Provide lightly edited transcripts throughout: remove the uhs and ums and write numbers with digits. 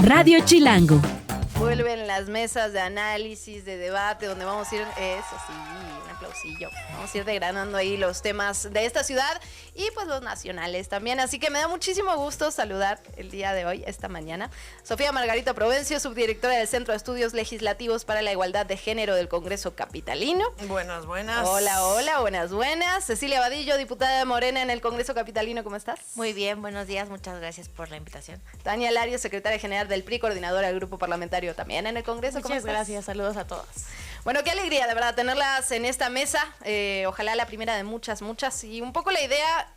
Radio Chilango. Vuelven las mesas de análisis, de debate, donde vamos a ir, eso sí, un aplausillo, vamos a ir degranando ahí los temas de esta ciudad y pues los nacionales también. Así que me da muchísimo gusto saludar el día de hoy, esta mañana, Sofía Margarita Provencio, subdirectora del Centro de Estudios Legislativos para la Igualdad de Género del Congreso Capitalino. Buenas, buenas. Hola, hola, buenas, buenas. Cecilia Vadillo, diputada de Morena en el Congreso Capitalino, ¿cómo estás? Muy bien, buenos días, muchas gracias por la invitación. Tania Larios, secretaria general del PRI, coordinadora del Grupo Parlamentario también en el Congreso. Muchas gracias, saludos a todos. Bueno, qué alegría, de verdad, tenerlas en esta mesa. Ojalá la primera de muchas. Y un poco la idea,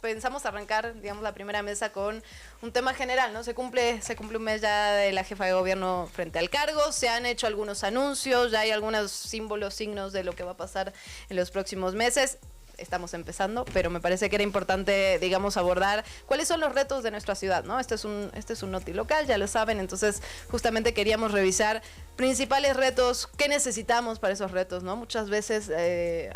pensamos arrancar, digamos, la primera mesa con un tema general, ¿no? Se cumple un mes ya de la jefa de gobierno frente al cargo, se han hecho algunos anuncios, ya hay algunos símbolos, signos de lo que va a pasar en los próximos meses. Estamos empezando, pero me parece que era importante, digamos, abordar cuáles son los retos de nuestra ciudad, ¿no? Este es un noti local, ya lo saben, entonces justamente queríamos revisar principales retos, qué necesitamos para esos retos, ¿no? Muchas veces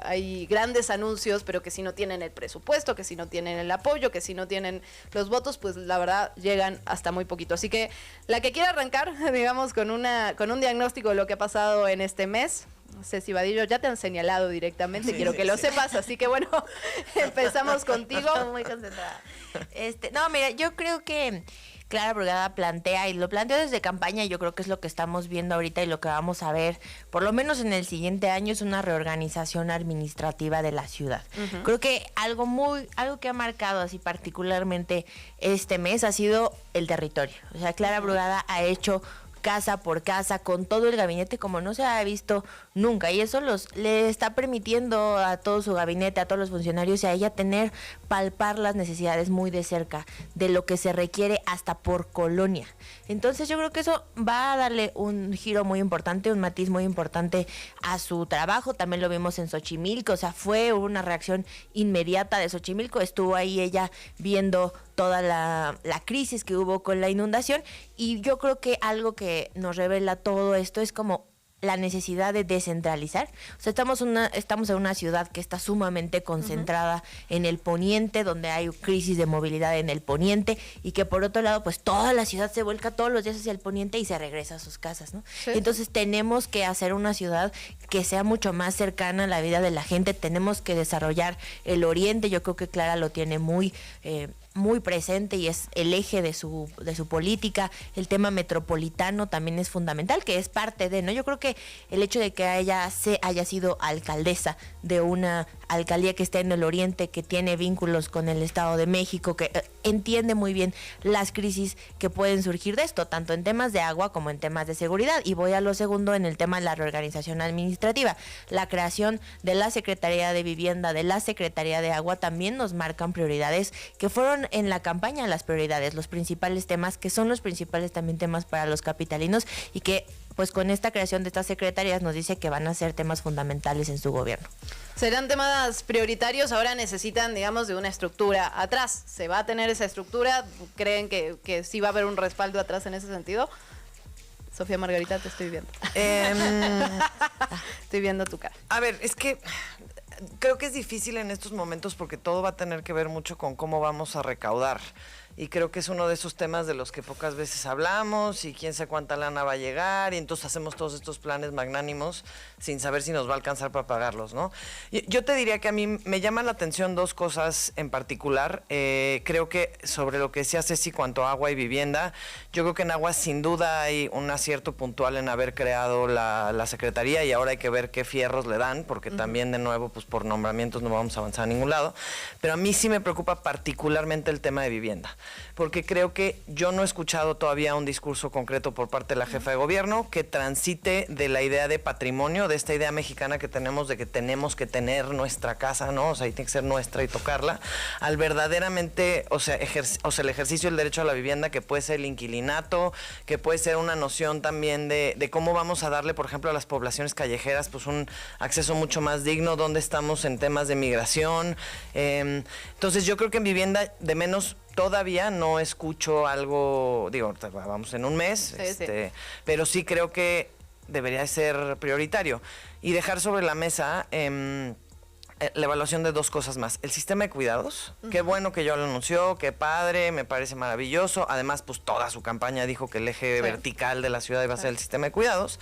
hay grandes anuncios, pero que si no tienen el presupuesto, que si no tienen el apoyo, que si no tienen los votos, pues la verdad llegan hasta muy poquito. Así que la que quiera arrancar, digamos, con un diagnóstico de lo que ha pasado en este mes. Ceci Vadillo, ya te han señalado directamente, quiero que lo sepas, así que bueno, empezamos contigo. Estoy muy concentrada. No, mira, yo creo que Clara Brugada plantea, y lo planteó desde campaña, y yo creo que es lo que estamos viendo ahorita y lo que vamos a ver, por lo menos en el siguiente año, es una reorganización administrativa de la ciudad. Uh-huh. Creo que algo que ha marcado así particularmente este mes ha sido el territorio. O sea, Clara Brugada ha hecho casa por casa, con todo el gabinete como no se ha visto nunca, y eso le está permitiendo a todo su gabinete, a todos los funcionarios y a ella palpar las necesidades muy de cerca, de lo que se requiere hasta por colonia. Entonces yo creo que eso va a darle un giro muy importante, un matiz muy importante a su trabajo. También lo vimos en Xochimilco, o sea, fue una reacción inmediata de Xochimilco, estuvo ahí ella viendo toda la crisis que hubo con la inundación, y yo creo que algo que nos revela todo esto es como la necesidad de descentralizar. O sea, estamos en una ciudad que está sumamente concentrada en el poniente, donde hay crisis de movilidad en el poniente, y que por otro lado, pues toda la ciudad se vuelca todos los días hacia el poniente y se regresa a sus casas, ¿no? Sí. Entonces tenemos que hacer una ciudad que sea mucho más cercana a la vida de la gente, tenemos que desarrollar el oriente. Yo creo que Clara lo tiene muy presente y es el eje de su política. El tema metropolitano también es fundamental, que es parte de, ¿no? Yo creo que el hecho de que ella haya sido alcaldesa de una alcaldía que está en el oriente, que tiene vínculos con el Estado de México, que entiende muy bien las crisis que pueden surgir de esto, tanto en temas de agua como en temas de seguridad. Y voy a lo segundo, en el tema de la reorganización administrativa. La creación de la Secretaría de Vivienda, de la Secretaría de Agua, también nos marcan prioridades que fueron en la campaña las prioridades, los principales temas, que son los principales también temas para los capitalinos, y que pues con esta creación de estas secretarías nos dice que van a ser temas fundamentales en su gobierno. ¿Serán temas prioritarios? Ahora necesitan, digamos, de una estructura atrás. ¿Se va a tener esa estructura? ¿Creen que sí va a haber un respaldo atrás en ese sentido? Sofía Margarita, te estoy viendo. Estoy viendo tu cara. A ver, es que creo que es difícil en estos momentos porque todo va a tener que ver mucho con cómo vamos a recaudar. Y creo que es uno de esos temas de los que pocas veces hablamos, y quién sabe cuánta lana va a llegar, y entonces hacemos todos estos planes magnánimos sin saber si nos va a alcanzar para pagarlos, ¿no? Yo te diría que a mí me llaman la atención dos cosas en particular. Creo que sobre lo que decía Ceci cuanto a agua y vivienda, yo creo que en agua sin duda hay un acierto puntual en haber creado la Secretaría, y ahora hay que ver qué fierros le dan, porque también de nuevo pues por nombramientos no vamos a avanzar a ningún lado. Pero a mí sí me preocupa particularmente el tema de vivienda, porque creo que yo no he escuchado todavía un discurso concreto por parte de la jefa de gobierno que transite de la idea de patrimonio, de esta idea mexicana que tenemos de que tenemos que tener nuestra casa, ¿no? O sea, ahí tiene que ser nuestra y tocarla, al verdaderamente, o sea, el ejercicio del derecho a la vivienda, que puede ser el inquilinato, que puede ser una noción también de cómo vamos a darle, por ejemplo, a las poblaciones callejeras, pues un acceso mucho más digno, dónde estamos en temas de migración. Entonces yo creo que en vivienda, de menos, todavía no escucho algo, digo, vamos en un mes, sí. Pero sí creo que debería ser prioritario. Y dejar sobre la mesa la evaluación de 2 cosas más. El sistema de cuidados, qué bueno que ya lo anunció, qué padre, me parece maravilloso. Además, pues toda su campaña dijo que el eje vertical de la ciudad iba a ser el sistema de cuidados,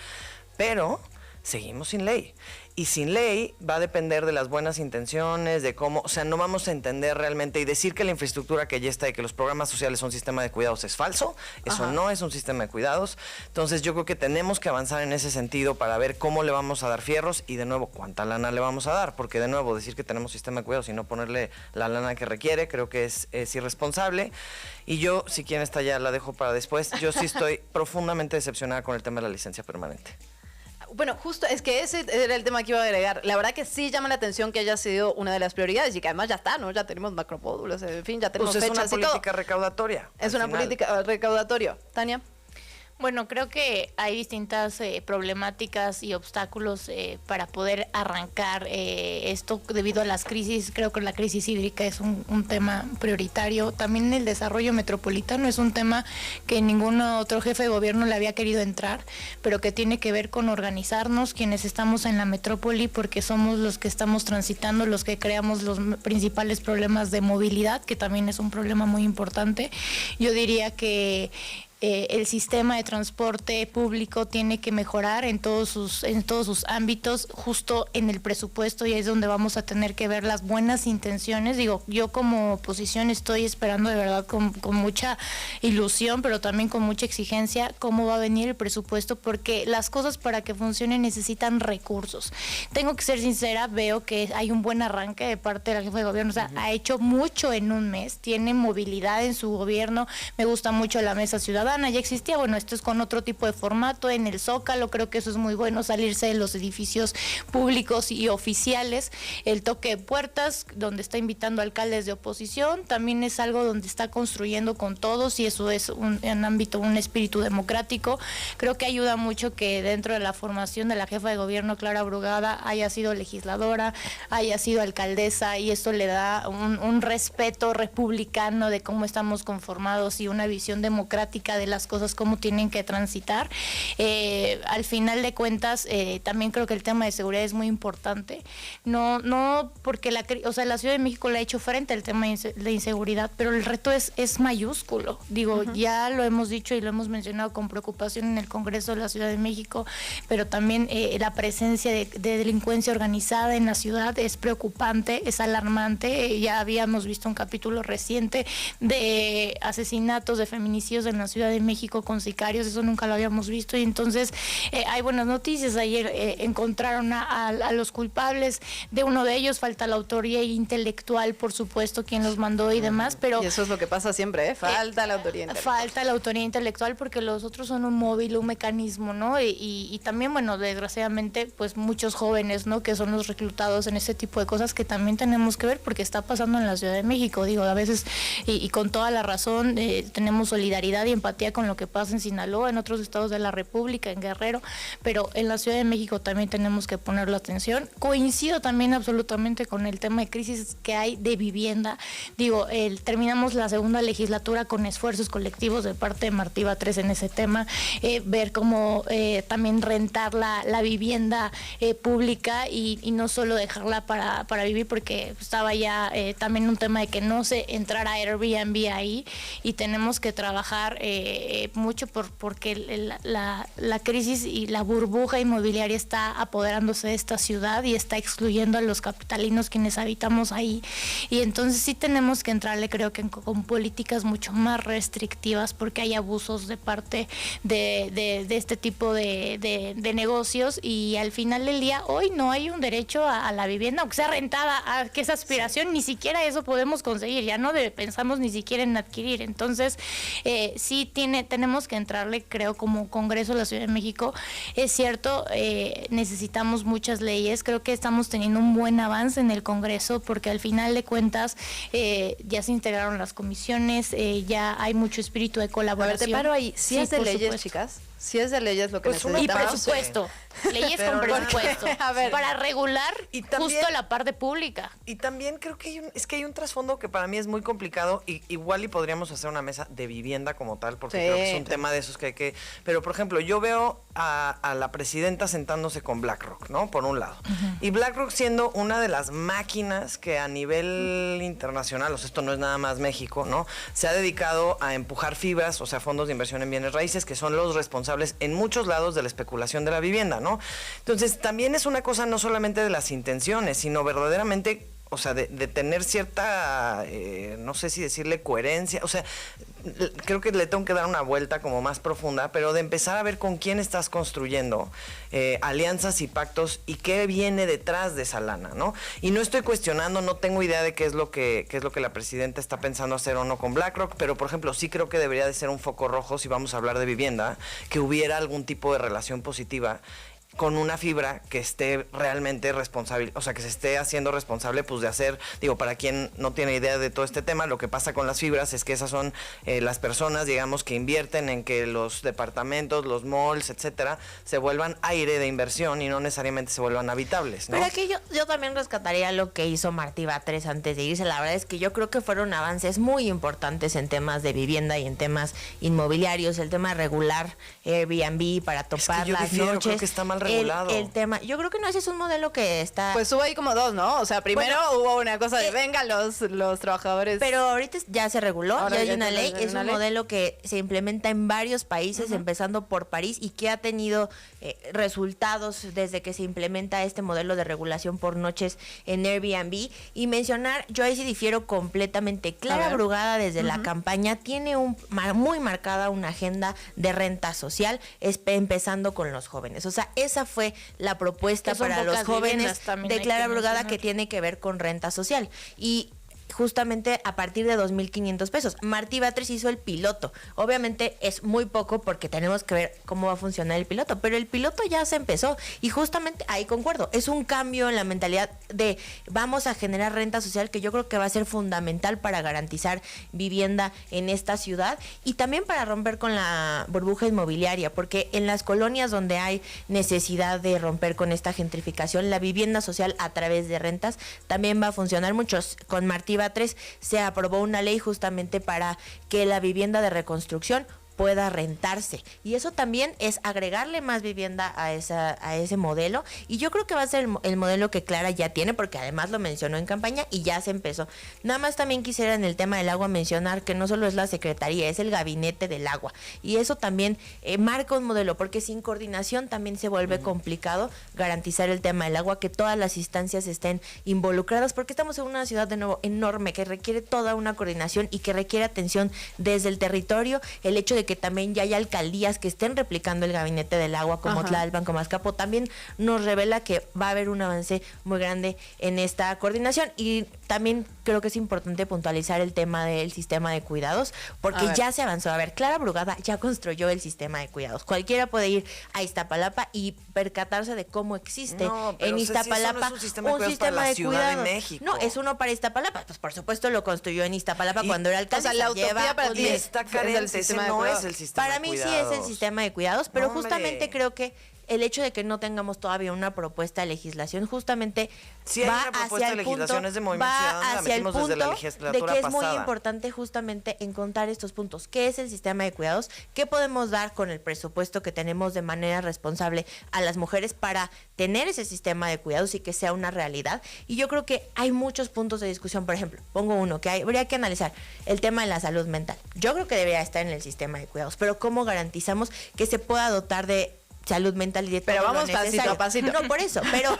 pero seguimos sin ley. Y sin ley va a depender de las buenas intenciones, de cómo, o sea, no vamos a entender realmente y decir que la infraestructura que ya está y que los programas sociales son un sistema de cuidados es falso, eso no es un sistema de cuidados. Entonces yo creo que tenemos que avanzar en ese sentido para ver cómo le vamos a dar fierros y de nuevo cuánta lana le vamos a dar, porque de nuevo decir que tenemos sistema de cuidados y no ponerle la lana que requiere, creo que es irresponsable. Y yo, si quieren esta ya la dejo para después, yo sí estoy profundamente decepcionada con el tema de la licencia permanente. Bueno, justo es que ese era el tema que iba a agregar. La verdad que sí llama la atención que haya sido una de las prioridades y que además ya está, ¿no? Ya tenemos macropódulos, en fin, ya tenemos pues fechas y todo. Es una política recaudatoria. Es una política recaudatoria. Tania. Bueno, creo que hay distintas problemáticas y obstáculos para poder arrancar esto debido a las crisis. Creo que la crisis hídrica es un tema prioritario. También el desarrollo metropolitano es un tema que ningún otro jefe de gobierno le había querido entrar, pero que tiene que ver con organizarnos quienes estamos en la metrópoli, porque somos los que estamos transitando, los que creamos los principales problemas de movilidad, que también es un problema muy importante. Yo diría que el sistema de transporte público tiene que mejorar en todos sus ámbitos, justo en el presupuesto, y es donde vamos a tener que ver las buenas intenciones. Digo, yo como oposición estoy esperando de verdad con mucha ilusión, pero también con mucha exigencia cómo va a venir el presupuesto, porque las cosas para que funcionen necesitan recursos. Tengo que ser sincera, veo que hay un buen arranque de parte de la jefa de gobierno, o sea, ha hecho mucho en un mes, tiene movilidad en su gobierno, me gusta mucho la mesa ciudadana, ya existía, bueno, esto es con otro tipo de formato en el Zócalo, creo que eso es muy bueno, salirse de los edificios públicos y oficiales, el toque de puertas, donde está invitando alcaldes de oposición, también es algo donde está construyendo con todos y eso es un ámbito, un espíritu democrático. Creo que ayuda mucho que dentro de la formación de la jefa de gobierno, Clara Brugada, haya sido legisladora, haya sido alcaldesa, y esto le da un respeto republicano de cómo estamos conformados y una visión democrática de las cosas, cómo tienen que transitar. Al final de cuentas, también creo que el tema de seguridad es muy importante. No porque la Ciudad de México le ha hecho frente al tema de inseguridad, pero el reto es mayúsculo. Digo, ya lo hemos dicho y lo hemos mencionado con preocupación en el Congreso de la Ciudad de México, pero también la presencia de delincuencia organizada en la ciudad es preocupante, es alarmante. Ya habíamos visto un capítulo reciente de asesinatos, de feminicidios en la Ciudad de México con sicarios, eso nunca lo habíamos visto, y entonces hay buenas noticias. Ayer encontraron a los culpables de uno de ellos, falta la autoría intelectual, por supuesto, quién los mandó y demás, pero... Y eso es lo que pasa siempre, falta la autoría intelectual. Falta la autoría intelectual porque los otros son un móvil, un mecanismo, ¿no? Y también, bueno, desgraciadamente, pues muchos jóvenes, ¿no? Que son los reclutados en este tipo de cosas que también tenemos que ver porque está pasando en la Ciudad de México. Digo, a veces, y con toda la razón, tenemos solidaridad y empatía con lo que pasa en Sinaloa, en otros estados de la República, en Guerrero, pero en la Ciudad de México también tenemos que ponerle atención. Coincido también absolutamente con el tema de crisis que hay de vivienda. Digo, terminamos la segunda legislatura con esfuerzos colectivos de parte de Martí Batres en ese tema, ver cómo también rentar la vivienda pública y no solo dejarla para vivir, porque estaba ya también un tema de que no se entrara Airbnb ahí, y tenemos que trabajar mucho porque la crisis y la burbuja inmobiliaria está apoderándose de esta ciudad y está excluyendo a los capitalinos quienes habitamos ahí, y entonces sí tenemos que entrarle, creo que con políticas mucho más restrictivas, porque hay abusos de parte de este tipo de negocios, y al final del día hoy no hay un derecho a la vivienda, aunque sea rentada, a que esa aspiración, ni siquiera eso podemos conseguir, ya no pensamos ni siquiera en adquirir. Entonces sí tenemos que entrarle, creo, como Congreso de la Ciudad de México. Es cierto, necesitamos muchas leyes, creo que estamos teniendo un buen avance en el Congreso, porque al final de cuentas ya se integraron las comisiones, ya hay mucho espíritu de colaboración. A ver, te paro ahí. ¿Sí es de leyes, supuesto. chicas? Si es de leyes lo que Pues una Y necesitamos. presupuesto. Leyes Pero con presupuesto. A ver. Para regular Y también- justo la parte pública. Y también creo que hay un trasfondo que para mí es muy complicado y igual y podríamos hacer una mesa de vivienda como tal, porque Sí. creo que es un tema de esos que hay que... Pero, por ejemplo, yo veo a la presidenta sentándose con BlackRock, ¿no? Por un lado. Y BlackRock siendo una de las máquinas que a nivel internacional, o sea, esto no es nada más México, ¿no? Se ha dedicado a empujar fibras, o sea, fondos de inversión en bienes raíces, que son los responsables en muchos lados de la especulación de la vivienda, ¿no? Entonces, también es una cosa no solamente de las intenciones, sino verdaderamente, o sea, de tener cierta, no sé si decirle coherencia, o sea, creo que le tengo que dar una vuelta como más profunda, pero de empezar a ver con quién estás construyendo alianzas y pactos y qué viene detrás de esa lana, ¿no? Y no estoy cuestionando, no tengo idea de qué es lo que la presidenta está pensando hacer o no con BlackRock, pero por ejemplo sí creo que debería de ser un foco rojo si vamos a hablar de vivienda, que hubiera algún tipo de relación positiva con una fibra que esté realmente responsable, o sea, que se esté haciendo responsable, pues de hacer, digo, para quien no tiene idea de todo este tema, lo que pasa con las fibras es que esas son las personas, digamos, que invierten en que los departamentos, los malls, etcétera, se vuelvan aire de inversión y no necesariamente se vuelvan habitables, ¿no? Pero aquí yo también rescataría lo que hizo Martí Batres antes de irse. La verdad es que yo creo que fueron avances muy importantes en temas de vivienda y en temas inmobiliarios, el tema de regular Airbnb para topar yo las difiero, noches. creo que está mal regulado. El tema, yo creo que no, ese es un modelo que está... Pues hubo ahí como dos, ¿no? O sea, primero hubo una cosa de venga los trabajadores. Pero ahorita ya se reguló, Ahora ya hay ya una tiene ley, es una un ley. modelo que se implementa en varios países, empezando por París, y que ha tenido resultados desde que se implementa este modelo de regulación por noches en Airbnb. Y mencionar, yo ahí sí difiero completamente. Clara ver. Brugada desde la campaña tiene muy marcada una agenda de renta social, empezando con los jóvenes. O sea, esa fue la propuesta Que son para los pocas jóvenes viviendas, también de hay Clara que Brugada, mencionar. que tiene que ver con renta social. Y justamente a partir de 2,500 pesos. Martí Batres hizo el piloto. Obviamente es muy poco porque tenemos que ver cómo va a funcionar el piloto, pero el piloto ya se empezó y justamente ahí concuerdo. Es un cambio en la mentalidad de vamos a generar renta social, que yo creo que va a ser fundamental para garantizar vivienda en esta ciudad y también para romper con la burbuja inmobiliaria, porque en las colonias donde hay necesidad de romper con esta gentrificación, la vivienda social a través de rentas también va a funcionar mucho. Con Martí Batres se aprobó una ley justamente para que la vivienda de reconstrucción pueda rentarse. Y eso también es agregarle más vivienda a ese modelo. Y yo creo que va a ser el modelo que Clara ya tiene, porque además lo mencionó en campaña y ya se empezó. Nada más también quisiera en el tema del agua mencionar que no solo es la Secretaría, es el Gabinete del Agua. Y eso también marca un modelo, porque sin coordinación también se vuelve complicado garantizar el tema del agua, que todas las instancias estén involucradas, porque estamos en una ciudad de nuevo enorme que requiere toda una coordinación y que requiere atención desde el territorio. El hecho de que también ya hay alcaldías que estén replicando el Gabinete del Agua, como Tlalpan, como Azcapo, también nos revela que va a haber un avance muy grande en esta coordinación. Y también creo que es importante puntualizar el tema del sistema de cuidados, porque ya se avanzó. A ver, Clara Brugada ya construyó el sistema de cuidados. Cualquiera puede ir a Iztapalapa y percatarse de cómo existe No, pero en o sea, si eso no Iztapalapa es un sistema de cuidados para la Ciudad de México. No, es uno para Iztapalapa. Pues por supuesto lo construyó en Iztapalapa cuando era alcalde. o sea, la Se lleva utopía para ti Está es el carente, ese sistema de no cuidados. es el sistema Para de mí sí cuidados. es el sistema de cuidados, pero No, hombre. justamente creo que el hecho de que no tengamos todavía una propuesta de legislación justamente Sí hay va una propuesta hacia de el legislación, punto, es de Movimiento Ciudadano, la hacia el metimos desde la punto de legislatura que es muy pasada. importante justamente encontrar estos puntos. ¿Qué es el sistema de cuidados? ¿Qué podemos dar con el presupuesto que tenemos de manera responsable a las mujeres para tener ese sistema de cuidados y que sea una realidad? Y yo creo que hay muchos puntos de discusión. Por ejemplo, pongo uno que habría que analizar, el tema de la salud mental. Yo creo que debería estar en el sistema de cuidados, pero ¿cómo garantizamos que se pueda dotar de salud mental y de Pero todo lo vamos pasito necesario? a pasito. No, por eso, pero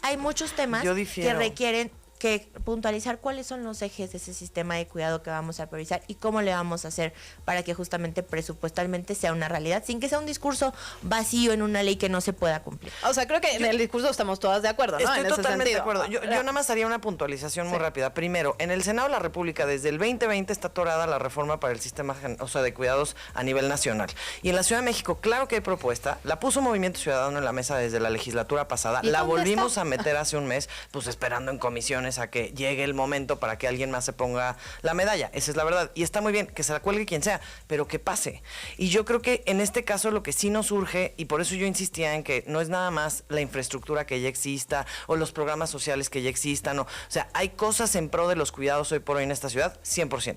hay muchos temas Yo que difiero. requieren que puntualizar cuáles son los ejes de ese sistema de cuidado que vamos a priorizar y cómo le vamos a hacer para que justamente presupuestalmente sea una realidad, sin que sea un discurso vacío en una ley que no se pueda cumplir. O sea, creo que en el discurso estamos todas de acuerdo, ¿no? Estoy en ese totalmente de sentido. acuerdo. Yo nada más haría una puntualización muy rápida. Primero, en el Senado de la República, desde el 2020 está atorada la reforma para el sistema de cuidados a nivel nacional. Y en la Ciudad de México, claro que hay propuesta. La puso Movimiento Ciudadano en la mesa desde la legislatura pasada. ¿Y La dónde volvimos está? a meter hace un mes, pues esperando en comisiones aspiraciones a que llegue el momento para que alguien más se ponga la medalla. Esa es la verdad. Y está muy bien, que se la cuelgue quien sea, pero que pase. Y yo creo que en este caso lo que sí nos urge, y por eso yo insistía en que no es nada más la infraestructura que ya exista o los programas sociales que ya existan. O sea, hay cosas en pro de los cuidados hoy por hoy en esta ciudad, 100%.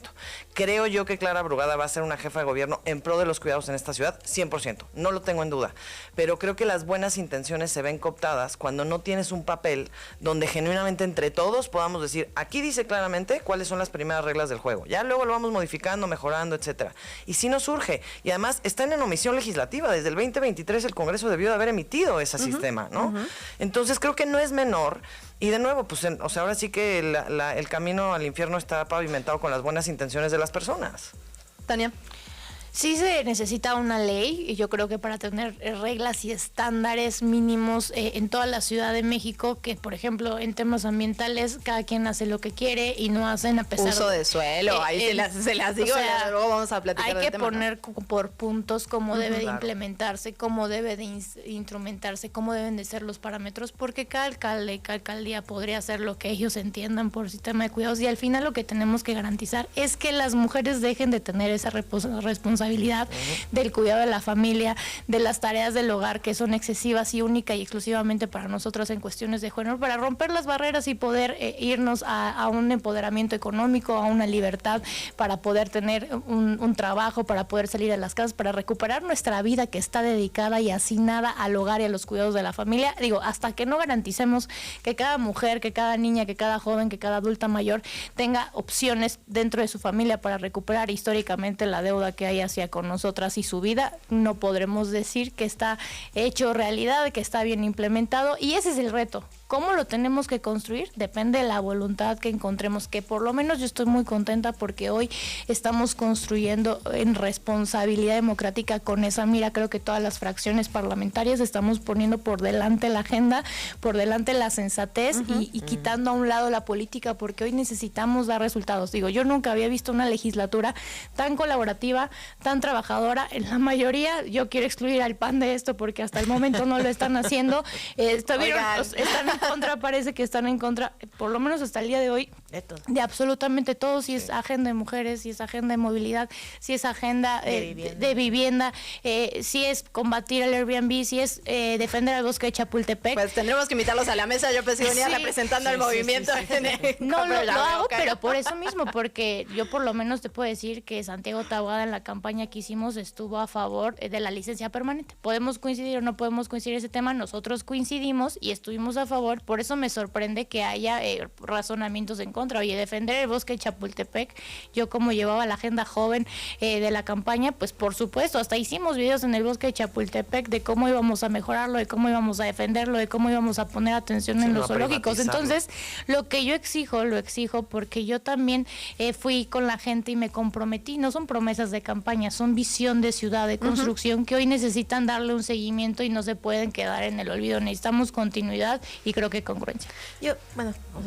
Creo yo que Clara Brugada va a ser una jefa de gobierno en pro de los cuidados en esta ciudad, 100%. No lo tengo en duda. Pero creo que las buenas intenciones se ven cooptadas cuando no tienes un papel donde genuinamente entre todos podamos decir, aquí dice claramente cuáles son las primeras reglas del juego. Ya luego lo vamos modificando, mejorando, etcétera. Y sí nos surge. Y además están en omisión legislativa. Desde el 2023 el Congreso debió de haber emitido ese sistema, ¿no? Entonces creo que no es menor. Y de nuevo, pues, o sea, ahora sí que el camino al infierno está pavimentado con las buenas intenciones de las personas. Tania. Sí se necesita una ley, y yo creo que para tener reglas y estándares mínimos en toda la Ciudad de México, que por ejemplo en temas ambientales cada quien hace lo que quiere y no hacen a pesar uso de suelo, ahí se las digo, o sea, luego vamos a platicar hay del que tema, poner ¿no? por puntos cómo debe de claro. implementarse, cómo debe de instrumentarse, cómo deben de ser los parámetros, porque cada alcalde y cada alcaldía podría hacer lo que ellos entiendan por sistema de cuidados, y al final lo que tenemos que garantizar es que las mujeres dejen de tener esa responsabilidad del cuidado de la familia, de las tareas del hogar que son excesivas y única y exclusivamente para nosotras en cuestiones de género, para romper las barreras y poder irnos a un empoderamiento económico, a una libertad, para poder tener un trabajo, para poder salir de las casas, para recuperar nuestra vida que está dedicada y asignada al hogar y a los cuidados de la familia. Digo, hasta que no garanticemos que cada mujer, que cada niña, que cada joven, que cada adulta mayor tenga opciones dentro de su familia para recuperar históricamente la deuda que hay hacia con nosotras y su vida, no podremos decir que está hecho realidad, que está bien implementado, y ese es el reto. ¿Cómo lo tenemos que construir? Depende de la voluntad que encontremos, que por lo menos yo estoy muy contenta porque hoy estamos construyendo en responsabilidad democrática con esa mira. Creo que todas las fracciones parlamentarias estamos poniendo por delante la agenda, por delante la sensatez y quitando a un lado la política, porque hoy necesitamos dar resultados. Digo, yo nunca había visto una legislatura tan colaborativa, tan trabajadora. En la mayoría, yo quiero excluir al PAN de esto porque hasta el momento no lo están haciendo. Están en contra, parece que están en contra, por lo menos hasta el día de hoy, de absolutamente todo, si es agenda de mujeres, si es agenda de movilidad, si es agenda de vivienda, si es combatir el Airbnb, si es defender al bosque de Chapultepec. Pues tendremos que invitarlos a la mesa. Yo pensé que venía representando al movimiento. No, lo hago, pero por eso mismo, porque yo por lo menos te puedo decir que Santiago Taboada en la campaña que hicimos estuvo a favor de la licencia permanente. Podemos coincidir o no podemos coincidir en ese tema, nosotros coincidimos y estuvimos a favor. Por eso me sorprende que haya razonamientos en contra. Oye, defender el bosque de Chapultepec, yo como llevaba la agenda joven de la campaña, pues por supuesto, hasta hicimos videos en el bosque de Chapultepec de cómo íbamos a mejorarlo, de cómo íbamos a defenderlo, de cómo íbamos a poner atención en los zoológicos. Entonces, lo que yo exijo, lo exijo porque yo también fui con la gente y me comprometí. No son promesas de campaña, son visión de ciudad, de construcción, que hoy necesitan darle un seguimiento y no se pueden quedar en el olvido. Necesitamos continuidad y creo que congruencia.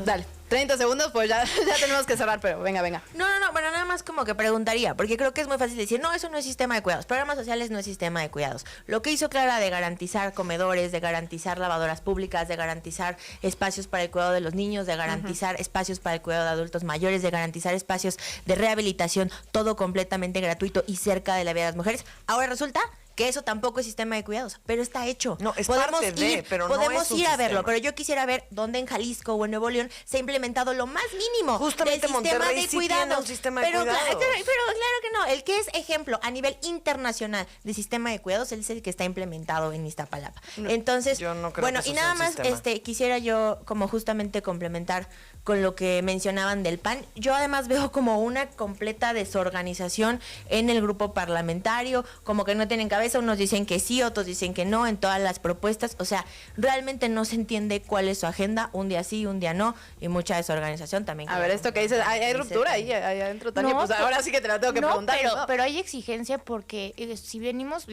Dale, 30 segundos, pues ya tenemos que cerrar, pero venga. No, bueno, nada más como que preguntaría, porque creo que es muy fácil decir, no, eso no es sistema de cuidados, programas sociales no es sistema de cuidados. Lo que hizo Clara de garantizar comedores, de garantizar lavadoras públicas, de garantizar espacios para el cuidado de los niños, de garantizar espacios para el cuidado de adultos mayores, de garantizar espacios de rehabilitación, todo completamente gratuito y cerca de la vida de las mujeres, ahora resulta que eso tampoco es sistema de cuidados, pero está hecho. No, es parte de, pero no es un podemos ir a verlo, sistema. pero yo quisiera ver dónde en Jalisco o en Nuevo León se ha implementado lo más mínimo Justamente del sistema Monterrey de sí cuidados. tiene un sistema de pero, cuidados. pero claro que no. El que es ejemplo a nivel internacional de sistema de cuidados es el que está implementado en Iztapalapa. Entonces, yo no creo bueno, que eso y sea nada un más sistema. quisiera yo como justamente complementar con lo que mencionaban del PAN. Yo además veo como una completa desorganización en el grupo parlamentario, como que no tienen cabeza, unos dicen que sí, otros dicen que no en todas las propuestas, o sea, realmente no se entiende cuál es su agenda, un día sí, un día no, y mucha desorganización también. A ver, esto que dices, hay ruptura ahí adentro, Tania, No, pues ahora sí que te la tengo que preguntar. Pero hay exigencia porque si venimos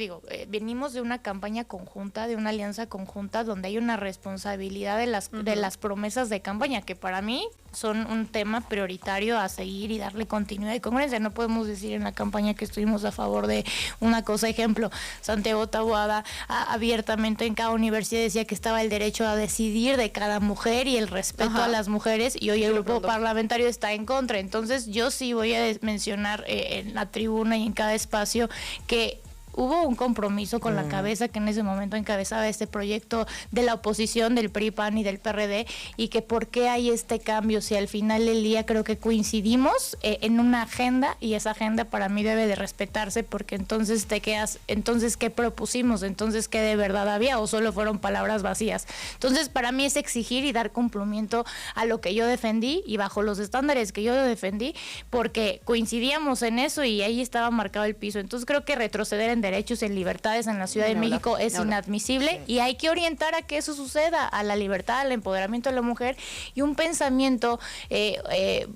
de una campaña conjunta, de una alianza conjunta, donde hay una responsabilidad de las promesas de campaña, que para mí son un tema prioritario a seguir y darle continuidad y congruencia. No podemos decir en la campaña que estuvimos a favor de una cosa, ejemplo, Santiago Taboada abiertamente en cada universidad decía que estaba el derecho a decidir de cada mujer y el respeto a las mujeres, y hoy el grupo parlamentario está en contra. Entonces yo sí voy a mencionar en la tribuna y en cada espacio que hubo un compromiso con la cabeza que en ese momento encabezaba este proyecto de la oposición del PRI, PAN y del PRD, y que por qué hay este cambio si al final del día creo que coincidimos en una agenda, y esa agenda para mí debe de respetarse, porque entonces te quedas, entonces ¿qué propusimos? Entonces ¿qué de verdad había o solo fueron palabras vacías? Entonces para mí es exigir y dar cumplimiento a lo que yo defendí y bajo los estándares que yo defendí, porque coincidíamos en eso y ahí estaba marcado el piso. Entonces creo que retroceder en derechos, en libertades en la Ciudad de México es inadmisible, y hay que orientar a que eso suceda, a la libertad, al empoderamiento de la mujer, y un pensamiento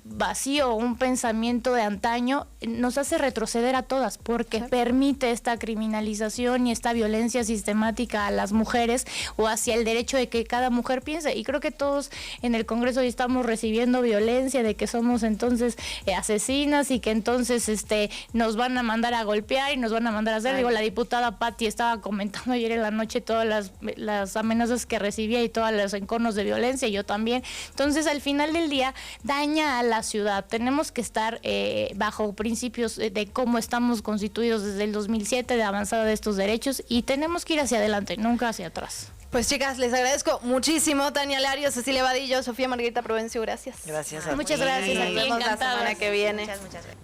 vacío, un pensamiento de antaño nos hace retroceder a todas, porque permite esta criminalización y esta violencia sistemática a las mujeres o hacia el derecho de que cada mujer piense. Y creo que todos en el Congreso hoy estamos recibiendo violencia de que somos entonces asesinas y que entonces nos van a mandar a golpear y nos van a mandar a hacer. Digo, la diputada Patti estaba comentando ayer en la noche todas las amenazas que recibía y todos los enconos de violencia, y yo también. Entonces, al final del día, daña a la ciudad. Tenemos que estar bajo principios de cómo estamos constituidos desde el 2007, de avanzada de estos derechos, y tenemos que ir hacia adelante, nunca hacia atrás. Pues chicas, les agradezco muchísimo. Tania Larios, Cecilia Vadillo, Sofía Margarita Provencio, gracias. Gracias. Muchas gracias. Nos vemos la Encantadas. semana que viene. Muchas gracias.